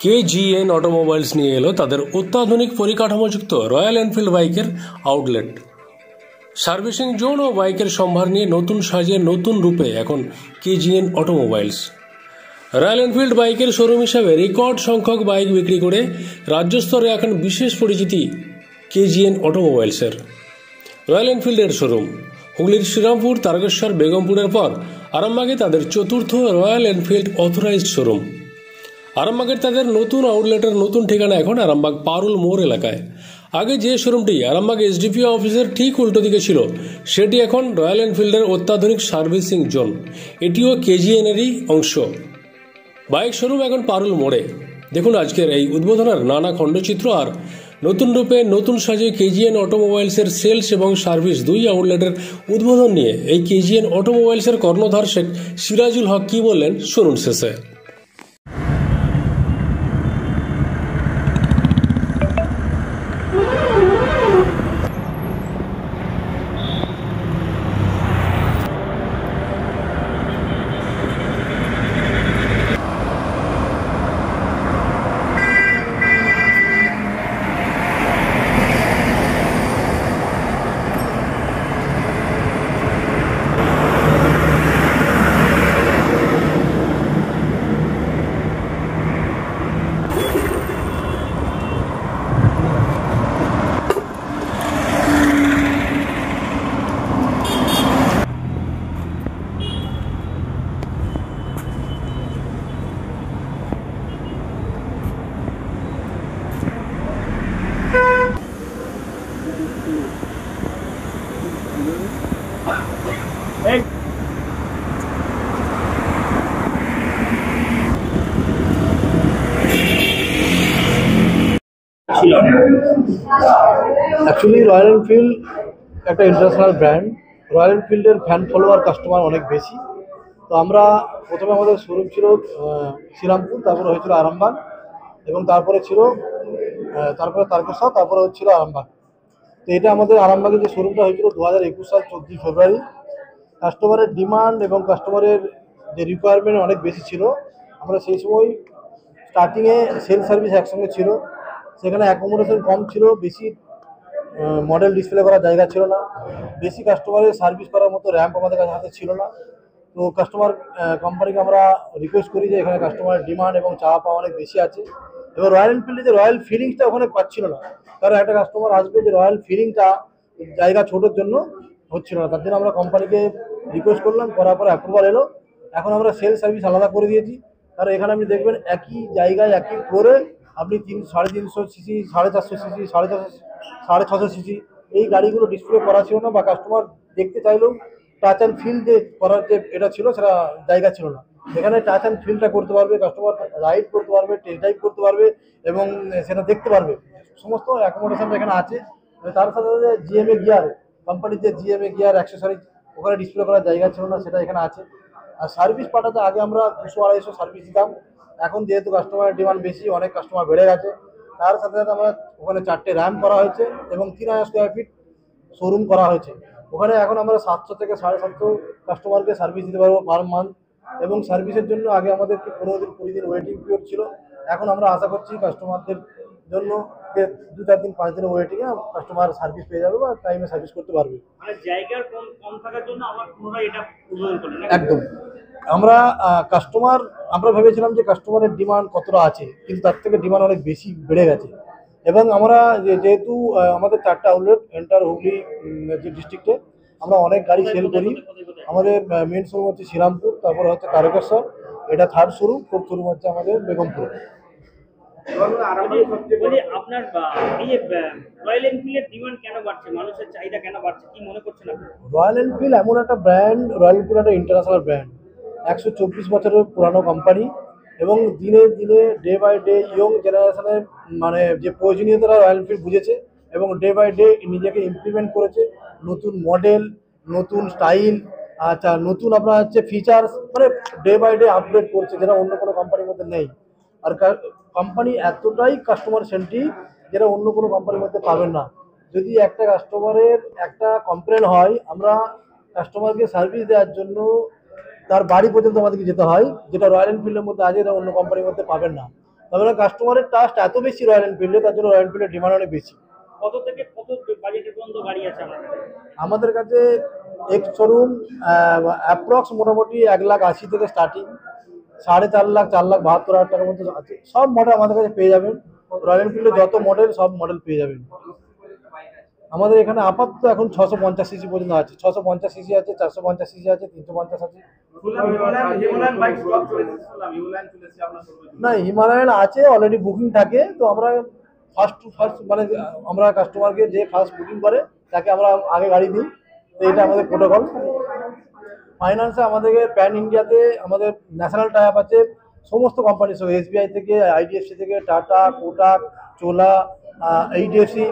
KGN automobiles নিয়ে এলো তাদের অত্যাধুনিক পরিকাঠামোযুক্ত রয়্যাল এনফিল্ড বাইকের আউটলেট। সার্ভিসিং জোন ও বাইকের সম্ভার নিয়ে নতুন সাজে নতুন রূপে এখন কেজিএন অটোমোবাইলস। রয়্যাল এনফিল্ড বাইকের শোরুম হিসাবে রেকর্ড সংখ্যক বাইক বিক্রি করে রাজ্য স্তরে এখন বিশেষ পরিচিতি কেজিএন অটোমোবাইলসের। রয়্যাল এনফিল্ডের শোরুম হুগলির শ্রীরামপুর, তারকেশ্বর, বেগমপুরের পর আরামবাগে তাদের চতুর্থ রয়্যাল এনফিল্ড অথরাইজড শোরুম। আরামবাগের তাদের নতুন আউটলেটের নতুন ঠিকানা এখন আরামবাগ পারুল মোড় এলাকায়। আগে যে শোরুমটি আরামবাগ এসডিপিও অফিসের ঠিক উল্টো দিকে ছিল, সেটি এখন রয়্যাল এনফিল্ডের অত্যাধুনিক সার্ভিসিং জোন। এটিও কেজিএনেরই অংশ। বাইক শোরুম এখন পারুল মোড়ে। দেখুন আজকের এই উদ্বোধনের নানা খণ্ডচিত্র আর নতুন রূপে নতুন সাজে কেজিএন অটোমোবাইলসের সেলস এবং সার্ভিস দুই আউটলেটের উদ্বোধন নিয়ে এই কেজিএন অটোমোবাইলসের কর্ণধার শেখ সিরাজুল হক কি বললেন শুনুন শেষে। অ্যাকচুয়ালি রয়্যাল এনফিল্ড একটা ইন্টারন্যাশনাল ব্র্যান্ড। রয়্যাল এনফিল্ডের ফ্যান ফলোয়ার কাস্টমার অনেক বেশি। তো আমরা প্রথমে আমাদের শোরুম ছিল শ্রীরামপুর, তারপরে হয়েছিল আরামবাগ, এবং তারপরে ছিল তারকেশ্বর, তারপরে হচ্ছিল আরামবাগ। তো এটা আমাদের আরামবাগের যে শোরুমটা হয়েছিল 2021 সাল 14 ফেব্রুয়ারি। কাস্টমারের ডিমান্ড এবং কাস্টমারের যে রিকোয়ারমেন্ট অনেক বেশি ছিল। আমরা সেই সময় স্টার্টিংয়ে সেল সার্ভিস একসঙ্গে ছিল, সেখানে অ্যাকোমোডেশন কম ছিল, বেশি মডেল ডিসপ্লে করার জায়গা ছিল না, বেশি কাস্টমারের সার্ভিস করার মতো র্যাম্প আমাদের কাছে হাতে ছিল না। তো কাস্টমার কোম্পানিকে আমরা রিকোয়েস্ট করি যে এখানে কাস্টমারের ডিমান্ড এবং চাওয়া পাওয়া অনেক বেশি আছে, এবং রয়্যাল এনফিল্ডে যে রয়্যাল ফিলিংসটা ওখানে পাচ্ছিল না। কারণ একটা কাস্টমার আসবে যে রয়্যাল ফিলিংটা জায়গা ছোটোর জন্য হচ্ছিল না, তার জন্য আমরা কোম্পানিকে রিকোয়েস্ট করলাম, করার পরে অ্যাপ্রুভাল এলো। এখন আমরা সেল সার্ভিস আলাদা করে দিয়েছি। কারণ এখানে আপনি দেখবেন একই জায়গায় একই ফ্লোরে আপনি 350 সিসি, 450 সিসি, 650 সিসি এই গাড়িগুলো ডিসপ্লে করা ছিল না, বা কাস্টমার দেখতে চাইলেও টাচ অ্যান্ড ফিল যে করার যে এটা ছিল সেটা জায়গা ছিল না। এখানে টাচ অ্যান্ড ফিলটা করতে পারবে, কাস্টমার রাইড করতে পারবে, টেস্ট ড্রাইভ করতে পারবে, এবং সেটা দেখতে পারবে। সমস্ত অ্যাকোমোডেশন এখানে আছে। তার সাথে সাথে জিএমএ গিয়ার, কোম্পানির যে জিএমএ গিয়ার অ্যাক্সেসরিজ ওখানে ডিসপ্লে করার জায়গা ছিল না, সেটা এখানে আছে। আর সার্ভিস পাঠাতে আগে আমরা 200-250 সার্ভিস দিতাম। এখন যেহেতু কাস্টমারের ডিমান্ড বেশি, অনেক কাস্টমার বেড়ে গেছে, তার সাথে সাথে আমরা ওখানে 4টে র্যাম্প করা হয়েছে এবং 3000 স্কোয়ার ফিট শোরুম করা হয়েছে। ওখানে এখন আমরা 700 থেকে 750 কাস্টমারকে সার্ভিস দিতে পারবো পার মান্থ। এবং সার্ভিসের জন্য আগে আমাদের 15-20 দিন ওয়েটিং পিরিয়ড ছিল। এখন আমরা আশা করছি কাস্টমারদের জন্য যে 2-4 দিন 5 দিনের ওয়েটিংয়ে কাস্টমার সার্ভিস পেয়ে যাবে বা টাইমে সার্ভিস করতে পারবে। মানে জায়গার কম থাকার জন্য আমরা পুনরায় এটা উদ্বোধন করলেন। একদম। আমরা ভেবেছিলাম যে কাস্টমারের ডিমান্ড কতটা আছে, কিন্তু তার থেকে ডিমান্ড অনেক বেশি বেড়ে গেছে। এবং আমরা যেহেতু আমাদের 4টা আউটলেট এন্টার হুগলি যে ডিস্ট্রিক্টে, আমরা অনেক গাড়ি সেল করি। আমাদের মেন শোরুম হচ্ছে শ্রীরামপুর, তারপরে হচ্ছে তারকেশ্বর, এটা 3rd শোরুম, 4th শোরুম হচ্ছে আমাদের বেগমপুর। আপনার এই রয়্যাল এনফিল্ডের ডিমান্ড কেন বাড়ছে, মানুষের চাহিদা কেন বাড়ছে, কি মনে করছেন আপনি? রয়্যাল এনফিল্ড এমন একটা ব্র্যান্ড, রয়্যাল এনফিল্ড একটা ইন্টারন্যাশনাল ব্র্যান্ড, 124 বছরের পুরানো কোম্পানি, এবং দিনে দিনে ডে বাই ডে ইয়ং জেনারেশনের মানে যে প্রয়োজনীয়তাটা রয়্যাল এনফিল্ড বুঝেছে, এবং ডে বাই ডে নিজেকে ইমপ্লিমেন্ট করেছে। নতুন মডেল, নতুন স্টাইল, আচ্ছা নতুন আপনার হচ্ছে ফিচার্স, মানে ডে বাই ডে আপডেট করছে, যেটা অন্য কোনো কোম্পানির মধ্যে নেই। আর কোম্পানি এতটাই কাস্টমার সেন্ট্রিক, যেটা অন্য কোনো কোম্পানির মধ্যে পাবেন না। যদি একটা কাস্টমারের একটা কমপ্লেন হয়, আমরা কাস্টমারকে সার্ভিস দেওয়ার জন্য তার বাড়ি পর্যন্ত আমাদেরকে যেতে হয়, যেটা রয়্যাল এনফিল্ডের মধ্যে আছে, এটা অন্য কোম্পানির মধ্যে পাবেন না। তারপরে কাস্টমারের ট্রাস্ট এত বেশি রয়্যাল এনফিল্ডে, তার জন্য রয়্যাল এনফিল্ডের ডিমান্ড অনেক বেশি। কত থেকে কত বাজেটের পর্যন্ত গাড়ি আছে আপনাদের? আমাদের কাছে এক্স শোরুম অ্যাপ্রক্স মোটামুটি 1,80,000 থেকে স্টার্টিং, 4.5 লাখ 4,72,000 টাকার মধ্যে আছে। সব মডেল আমাদের কাছে পেয়ে যাবেন, রয়্যাল এনফিল্ডের যত মডেল সব মডেল পেয়ে যাবেন। আমাদের এখানে আপাতত এখন 650 সিসি পর্যন্ত আছে, 650 সিসি আছে, 450 সিসি আছে, 350 আছে। না, হিমালয়ান আছে, অলরেডি বুকিং থাকে। তো আমরা ফার্স্ট টু ফার্স্ট মানে আমরা কাস্টমারকে যে ফার্স্ট বুকিং করে তাকে আমরা আগে গাড়ি দিই, তো এটা আমাদের প্রোটোকল। ফাইন্যান্সে আমাদেরকে প্যান ইন্ডিয়াতে আমাদের ন্যাশনাল টাই আপ আছে সমস্ত কোম্পানি সব, এসবিআই থেকে, আইডিএফসি থেকে, টাটা, কোটাক, চোলা, এইচডিএফসি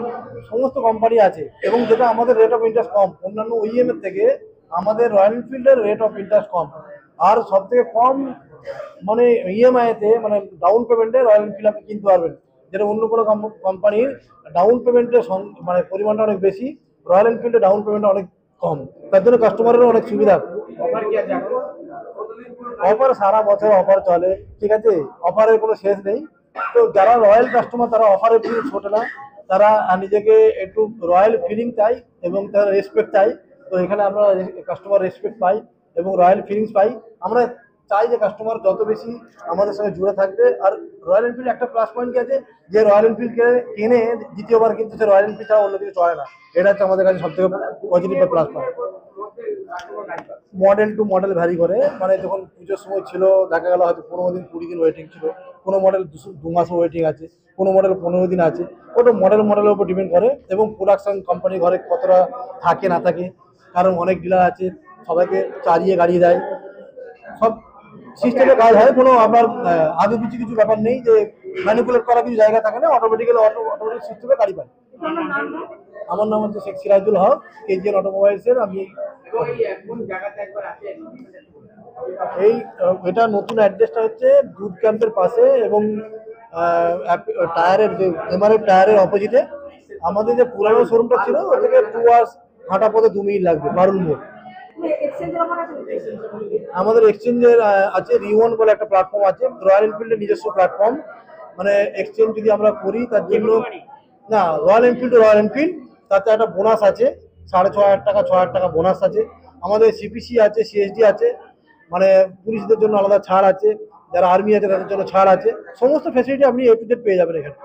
সমস্ত কোম্পানি আছে। এবং যেটা আমাদের রেট অফ ইন্টারেস্ট কম অন্যান্য ওইএম এর থেকে, আমাদের রয়্যাল এনফিল্ডের রেট অফ ইন্টারেস্ট কম। আর সব থেকে কম মানে ইএমআইতে মানে ডাউন পেমেন্টে রয়্যাল এনফিল্ড আপনি কিনতে পারবেন, যেটা অন্য কোনো কোম্পানির ডাউন পেমেন্টের মানে পরিমাণটা অনেক বেশি, রয়্যাল এনফিল্ডের ডাউন পেমেন্টটা অনেক কম। তার জন্য কাস্টমারেরও অনেক সুবিধা। অফার সারা বছর অফার চলে, ঠিক আছে, অফারের কোনো শেষ নেই। তো যারা রয়্যাল কাস্টমার তারা অফারের দিকে ছোটে না, তারা নিজেকে একটু রয়্যাল ফিলিং চাই এবং তারা রেসপেক্ট চাই। তো এখানে আমরা কাস্টমার রেসপেক্ট পাই এবং রয়্যাল ফিলিংস পাই। আমরা চাই যে কাস্টমার যত বেশি আমাদের সঙ্গে জুড়ে থাকবে। আর রয়্যাল এনফিল্ড একটা প্লাস পয়েন্ট কি আছে, যে রয়্যাল এনফিল্ডকে কিনে দ্বিতীয়বার কিন্তু সে রয়্যাল এনফিল্ড ছাড়া অন্য কিছু চলে না। এটা হচ্ছে আমাদের কাছে সবথেকে positive plus point. Model to model vary করে, মানে যখন পুজোর সময় ছিল দেখা গেল হয়তো 15 দিন 20 দিন ওয়েটিং ছিল, কোনো মডেল 2 মাস ওয়েটিং আছে, কোনো মডেল 15 দিন আছে। ওটা মডেলের উপর ডিপেন্ড করে এবং প্রোডাকশন কোম্পানি ঘরে কতটা থাকে না থাকে। কারণ অনেক ডিলার আছে সবাইকে চালিয়ে গাড়ি দেয়, সব সিস্টেমে কাজ হয়। কোনো আপনার আগে কিছু ব্যাপার নেই যে ম্যানিপুলেট করা কিছু জায়গা থাকে না, অটোমেটিক সিস্টেমে গাড়ি পায়। আমার নাম হচ্ছে শেখ সিরাজুল হক, কেজিএন অটোমোবাইলসের। আমি এই এটা নতুন অ্যাড্রেসটা হচ্ছে দুধ ক্যাম্পের পাশে এবং টায়ারের যে এমআরএফ টায়ারের অপোজিটে। আমাদের যে পুরানো শোরুমটা ছিল ওর থেকে 2 আওয়ার্স হাঁটা পথে 2 মিনিট লাগবে, বারুল মোড়। আমাদের এক্সচেঞ্জের আছে রিওন বলে একটা প্ল্যাটফর্ম আছে, রয়্যাল এনফিল্ডের নিজস্ব প্ল্যাটফর্ম। মানে এক্সচেঞ্জ যদি আমরা করি তার জন্য না, রয়্যাল এনফিল্ড তাতে একটা বোনাস আছে, 6,500 টাকা 6,000 টাকা বোনাস আছে। আমাদের সিপিসি আছে, সিএসডি আছে, মানে পুলিশদের জন্য আলাদা ছাড় আছে, যারা আর্মি আছে তাদের জন্য ছাড় আছে। সমস্ত ফ্যাসিলিটি আপনি এ টু জেড পেয়ে যাবেন এখানে।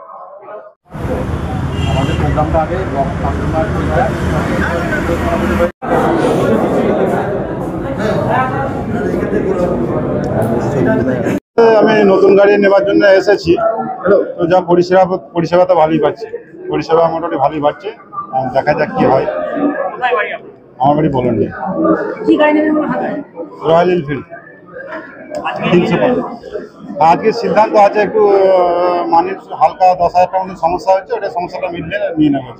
আমাদের প্রোগ্রামটা আগে আমি নতুন গাড়ি নেবার জন্য এসেছি। তো যা পরিষেবা তো ভালোই পাচ্ছি, পরিষেবা মোটামুটি ভালোই পাচ্ছে। দেখা যাক কি হয়। আমার বাড়ি বলেন রয়্যাল এনফিল্ড 350। আজকে সিদ্ধান্ত আছে একটু মানে হালকা 10,000 টাকার মধ্যে সমস্যা হচ্ছে, ওটা সমস্যাটা মিটলে নিয়ে নেবো।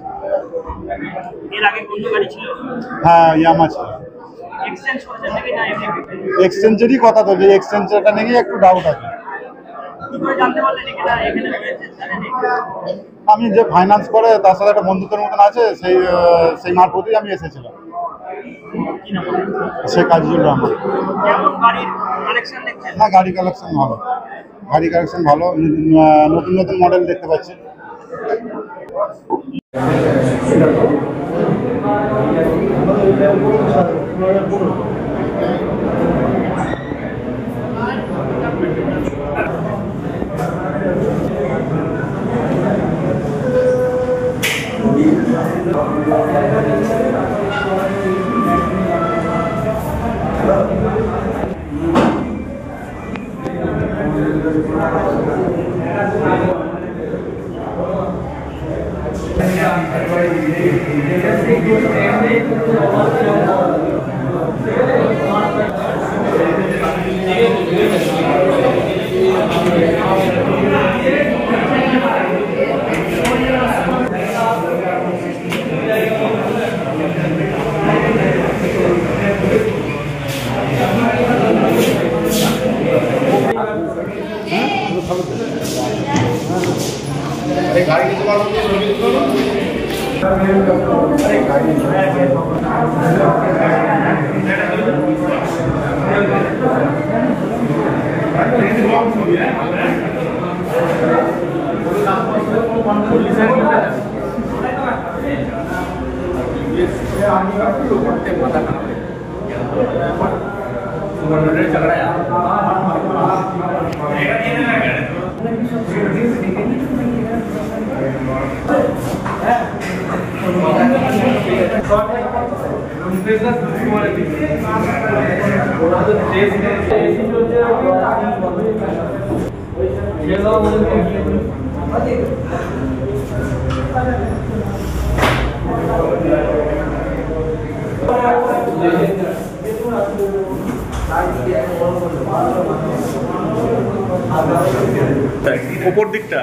হ্যাঁ, ইয়ামা ছিল। এক্সচেঞ্জেরই কথা তো, যে এক্সচেঞ্জটা নিয়ে একটু ডাউট আছে। আমি যে ফাইন্যান্স করে তার সাথে একটা বন্ধুত্বের মতন আছে, সেই মারফতেই আমি এসেছিলাম। সে কাজুল রহমান। হ্যাঁ, গাড়ি কালেকশন ভালো, নতুন নতুন মডেল দেখতে পাচ্ছি। উপর দিকটা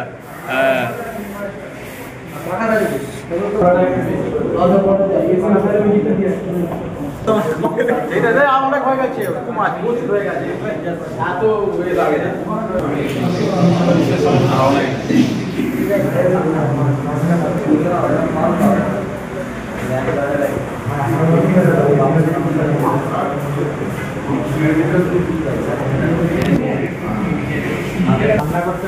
অনেক হয়ে গেছে হয়ে গেছে এত লাগে না রান্না করতে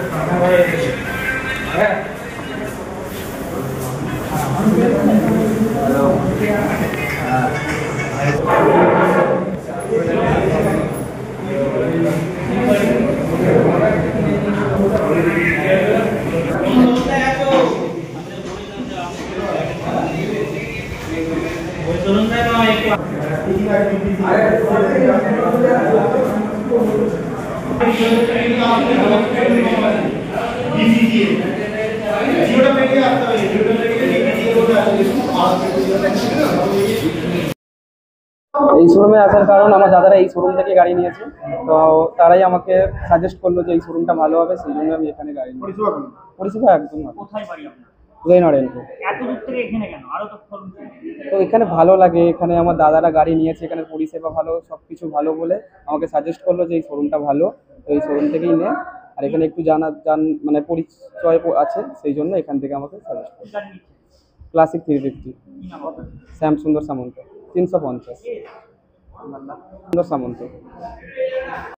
এই শোরুমে আসার কারণ আমার দাদারা এই শোরুম থেকে গাড়ি নিয়েছে, তো তারাই আমাকে সাজেস্ট করলো যে এই শোরুমটা ভালো হবে, সেই জন্য আমি এখানে গাড়ি নিই। পরিষেবা একদম ভালো। কোথায় বাড়ি আপনার? উদয়নারায়ণপুর। এত দূর থেকে এখানে কেন? আরো তো ফোন। তো এখানে ভালো লাগে, এখানে আমার দাদারা গাড়ি নিয়েছে, এখানে পরিষেবা ভালো, সব কিছু ভালো বলে আমাকে সাজেস্ট করলো যে এই শোরুমটা ভালো, তো এই শোরুম থেকেই নে। আর এখানে একটু মানে পরিচয় আছে, সেই জন্য এখান থেকে আমাকে সাজেস্ট করলো। ক্লাসিক 350 শ্যাম সুন্দর সামন্ত 350 সুন্দর সামন্ত।